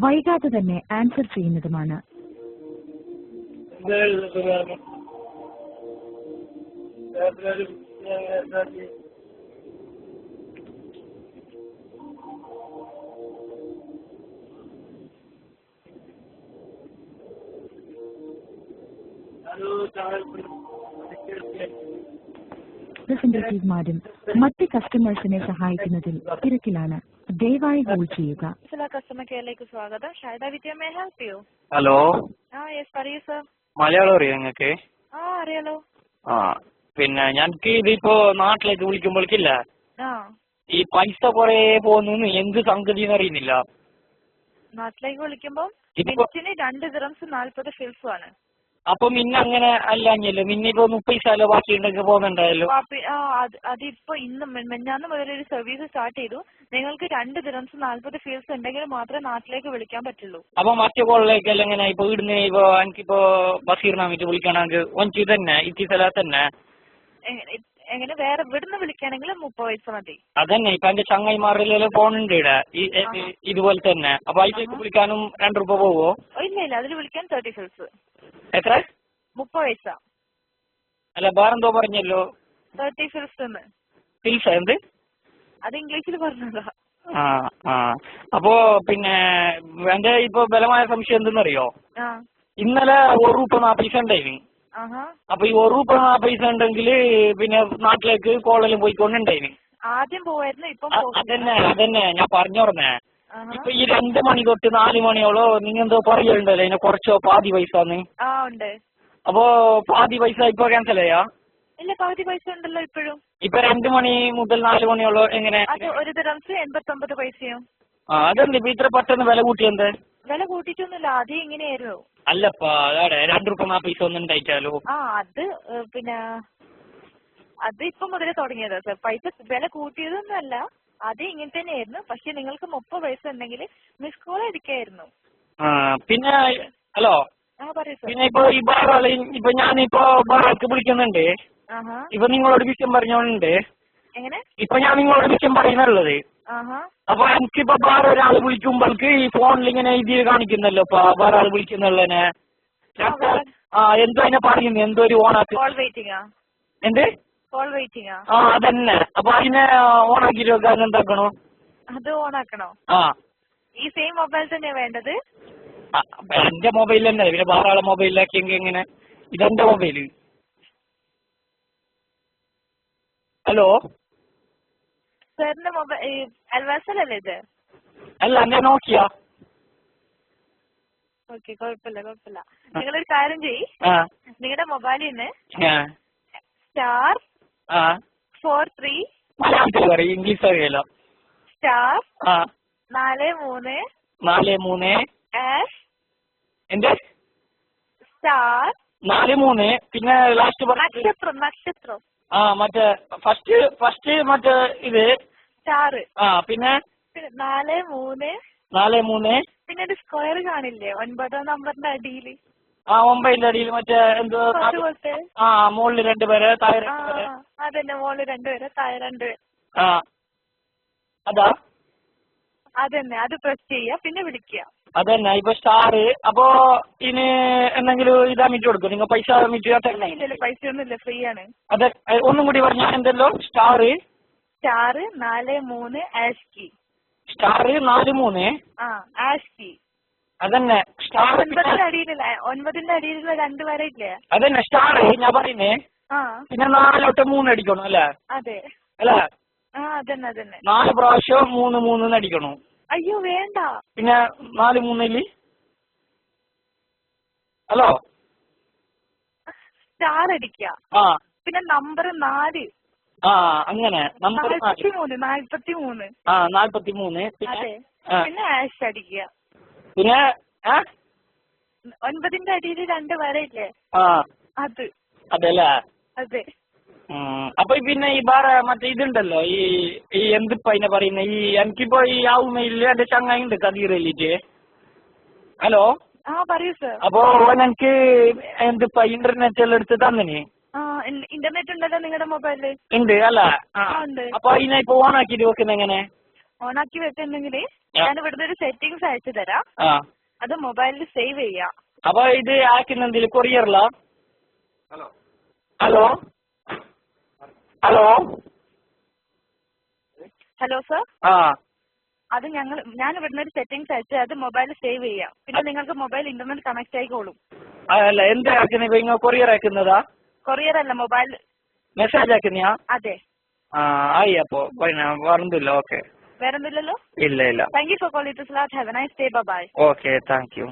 വൈകാതെ തന്നെ ആൻസർ ചെയ്യുന്നതുമാണ്. റെപ്രസെന്റേറ്റീവ്മാരും മറ്റ് കസ്റ്റമേഴ്സിനെ സഹായിക്കുന്നതിൽ തിരക്കിലാണ്. ദയവായി ഹോൾഡ് ചെയ്യുക. കസ്റ്റമർ കെയറിലേക്ക് സ്വാഗതം. ഷൈഡ Vidya, may help you? Hello. Yes പറയൂ സർ. മലയാളം അറിയോ നിങ്ങൾക്ക്? അറിയാലോ. പിന്നെ ഞങ്ങൾക്ക് ഇതിപ്പോ നാട്ടിലേക്ക് വിളിക്കുമ്പോഴേക്കില്ല ഈ പൈസ കൊറേ പോകുന്നു, എന്ത് സംഗതി അറിയുന്നില്ല. നാട്ടിലേക്ക് വിളിക്കുമ്പോ മിനിറ്റിന് 2 ദിറംസ് 40 ഫിൽസും ആണ്. അപ്പൊ മിന്നെ അങ്ങനെ അല്ലാഞ്ഞല്ലോ, മിന്നെ ഇപ്പൊ 30 പൈസ ബാക്കി ഉണ്ടെങ്കിൽ പോകുന്നുണ്ടായല്ലോ. അതിപ്പോ ഇന്ന് മെഞ്ഞാന്ന് മുതലൊരു സർവീസ് സ്റ്റാർട്ട് ചെയ്തു. നിങ്ങൾക്ക് 2 ദിറംസ് 40 ഫീൽസ് ഉണ്ടെങ്കിൽ മാത്രമേ നാട്ടിലേക്ക് വിളിക്കാൻ പറ്റുള്ളൂ. അപ്പൊ മറ്റു കോളിലേക്കെല്ലാം എങ്ങനെ ഇപ്പൊ ഇവിടുന്ന് ഇപ്പൊ എനിക്കിപ്പോ ബഷീറിനാമിട്ട് വിളിക്കണമെങ്കിൽ ഒഞ്ചി തന്നെ ഇത്തി സ്ഥലത്ത് തന്നെ എങ്ങനെ വേറെ ഇവിടുന്ന് വിളിക്കുകയാണെങ്കിൽ 30 പൈസ മതി. അതന്നെ ഇപ്പൊ എന്റെ ചങ്ങായിമാരിലെല്ലാം ഫോണുണ്ട് ഇവിടെ ഇതുപോലെ തന്നെ. അപ്പൊ അതിലേക്ക് വിളിക്കാനും 2 രൂപ പോവോ? ഇല്ല അതിൽ വിളിക്കാൻ 30 ഫിൽസ്. എത്ര? 30 പൈസ. അല്ല വേറെന്തോ പറഞ്ഞല്ലോ 30 ഫിൽസ്. ഫിൽസ് എന്ത്? അത് ഇംഗ്ലീഷിൽ പറഞ്ഞതാ. അപ്പോ പിന്നെ എന്റെ ഇപ്പൊ ബലമായ സംശയം എന്തെന്നറിയോ, ഇന്നലെ 1 രൂപ 40 പൈസ ഉണ്ടായിരുന്നു. അപ്പൊ ഈ 1 രൂപ 40 പൈസ ഉണ്ടെങ്കിൽ പിന്നെ നാട്ടിലേക്ക് കോളെല്ലാം പോയിക്കൊണ്ടുണ്ടായിന്. ആദ്യം പോവായിരുന്നു, ഇപ്പൊ അതന്നെ ഞാൻ പറഞ്ഞോർന്നേ. ഇപ്പൊ ഈ 2 മണി തൊട്ട് 4 മണിയോളോ നിങ്ങൾ എന്തോ പറയുന്നുണ്ടല്ലോ ഇതിനെ കുറച്ചോ പാതി പൈസ. അപ്പൊ പാതി പൈസ ഇപ്പൊ ക്യാൻസൽ ചെയ്യാ? ഇല്ല, പകുതി പൈസ ഉണ്ടല്ലോ ഇപ്പോഴും. ഇപ്പൊ 2 മണി മുതൽ 4 മണിയോളോ എങ്ങനെ? അത് 1 ദിറംസ് 89 പൈസയും. അതെന്ത് ഇപ്പൊ ഇത്ര പെട്ടെന്ന് വില കൂട്ടിയെന്ത്? വില കൂട്ടിട്ടൊന്നുമില്ല, ആദ്യം ഇങ്ങനെയായിരുന്നു. അല്ലപ്പാ അതെ 2 രൂപ 40 പൈസ ഒന്നും ഉണ്ടായിട്ടാലോ. അത് പിന്നെ അത് ഇപ്പൊ മുതലേ തുടങ്ങിയതാ സർ. പൈസ വില കൂട്ടിയതൊന്നുമല്ല, ആദ്യം ഇങ്ങനെ തന്നെയായിരുന്നു. പക്ഷെ നിങ്ങൾക്ക് 30 പൈസ ഉണ്ടെങ്കിൽ മിസ് കോൾ അടിക്കായിരുന്നു. പിന്നെ ഹലോ, പിന്നെ ഇപ്പൊ ഈ വേറെ ഇപ്പൊ ഞാനിപ്പോ വേറെ വിളിക്കുന്നുണ്ട്. ഇപ്പൊ നിങ്ങളോട് വിഷയം പറഞ്ഞോണ്ട് എങ്ങനെ ഇപ്പൊ ഞാൻ നിങ്ങളോട് വിഷയം പറയുന്നുള്ളത്. അപ്പൊ എനിക്കിപ്പോ വേറെ ഒരാൾ വിളിക്കുമ്പോൾക്ക് ഈ ഫോണിൽ ഇങ്ങനെ ഇതിൽ കാണിക്കുന്നല്ലോ ഇപ്പൊ വേറെ ആൾ വിളിക്കുന്നുള്ളതിനെ. എന്തോ അതിനെ പറയുന്നു, എന്തോ ഒരു ഓണാക്കി എന്ത് അതന്നെ. അപ്പൊ അതിനെ ഓണാക്കിട്ട് വെക്കാൻ എന്താക്കണോ? അത് ഓണാക്കണോ? ഈ സെയിം മൊബൈൽ തന്നെയാ വേണ്ടത്? എന്റെ മൊബൈൽ തന്നെ, പിന്നെ വേറെ ആളെ മൊബൈലിലാക്കിയെങ്കിൽ എങ്ങനെ? ഇതെന്റെ മൊബൈല്. ഹലോ സാറിന്റെ മൊബൈൽ അൽവാസലല്ലേ ഇത്? അല്ല എന്റെ നോക്കിയ. ഓക്കെ, കുഴപ്പമില്ല. നിങ്ങളൊരു കാര്യം ചെയ്യ്, നിങ്ങളുടെ മൊബൈലിൽ നിന്ന് *43 ഇംഗ്ലീഷ് അറിയാലോ *43 എന്റെ *43 പിന്നെ ലാസ്റ്റ് നക്ഷത്രം മറ്റേ ഫസ്റ്റ് മറ്റേ ഇത് സ്റ്റാർ പിന്നെ 43 പിന്നെ ഒരു സ്ക്വയർ കാണില്ലേ 9 നമ്പറിന്റെ അടിയിൽ? 9ന്റെ അടിയിൽ മറ്റേ എന്തോ മുകളിൽ 2 പേര് താഴെ 2 പേര്. അതന്നെ, മുകളിൽ 2 പേര് താഴെ 2 പേര്. അതാ അതന്നെ, അത് പ്രസ് ചെയ്യാ പിന്നെ വിളിക്കുക. അതന്നെ ഇപ്പൊ സ്റ്റാർ. അപ്പൊ ഇനി എന്തെങ്കിലും ഇതാ മിറ്റ് കൊടുക്കും നിങ്ങൾ? പൈസ മിറ്റ്? ഇല്ലല്ലോ, പൈസ ഒന്നുമില്ല, ഫ്രീ ആണ്. അതെ, ഒന്നും കൂടി പറഞ്ഞ എന്തല്ലോ? *43 *43 ആഷ് കീ. അതന്നെ സ്റ്റാർ. 9ന്റെ അടിയിലുള്ള 2 വര ഇല്ലേ? അതന്നെ സ്റ്റാർ ഞാൻ പറയുന്നേ. പിന്നെ 4 തൊട്ട് 3 അടിക്കണം അല്ലേ? അതെ അല്ലേ? അതന്നെ 4 പ്രാവശ്യം 3 അടിക്കണോ? അയ്യോ വേണ്ട. പിന്നെ 4 3 ഹലോ സ്റ്റാർ അടിക്കുക, പിന്നെ നമ്പർ 4. അങ്ങനെ നമ്പർ 43 43 പിന്നെ ആഷ് അടിക്കുക. പിന്നെ 9ന്റെ അടിയിൽ 2 വര ഇല്ലേ? അത്. അതെല്ലേ? അതെ. അപ്പൊ പിന്നെ ഈ വേറെ മറ്റേ ഇതുണ്ടല്ലോ ഈ എന്തിപ്പോ അതിനെ പറയുന്ന ഈ എനിക്കിപ്പോ ഈ ആവുമയില് എന്റെ ചങ്ങായി ഉണ്ട് കദീറല്ലിട്ട്. ഹലോ പറയൂ സർ. അപ്പൊ എനിക്ക് എന്തിപ്പോ ഇന്റർനെറ്റ് എല്ലാം എടുത്ത് തന്നെ. ഇന്റർനെറ്റ് ഉണ്ടല്ലോ നിങ്ങളുടെ മൊബൈലില്? ഉണ്ട് അല്ല? അപ്പൊ അതിനെ ഇപ്പൊ ഓൺ ആക്കിട്ട് വെക്കുന്ന എങ്ങനെ? ഓണാക്കി വെക്കുന്നെങ്കിൽ ഞാൻ ഇവിടുന്ന് ഒരു സെറ്റിംഗ്സ് അയച്ചു തരാം. അത് മൊബൈലിൽ സേവ് ചെയ്യാം. അപ്പൊ ഇത് അയക്കുന്നെന്തിൽ കൊറിയറിലാ? Hello hello hello sir. അത് ഞാൻ ഇവിടുന്ന് ഒരു സെറ്റിംഗ്സ് അയച്ച് അത് മൊബൈലിൽ സേവ് ചെയ്യാം. പിന്നെ നിങ്ങൾക്ക് മൊബൈൽ ഇന്റർനെറ്റ് കണക്ട് ആയിക്കോളും. അല്ല എന്ത് അയക്കുന്നത്? നിങ്ങൾ കൊറിയർ അയക്കുന്നതാ? കൊറിയർ അല്ല, മൊബൈൽ മെസ്സേജ് അയക്കുന്നയാ? അതെ. ആയി അപ്പോ വേറൊന്നുമില്ല. ഓക്കെ. വേറൊന്നുമില്ലല്ലോ? ഇല്ല. Thank you for calling to സ്ലാറ്റ്. Have a nice day. Bye. Okay, thank U.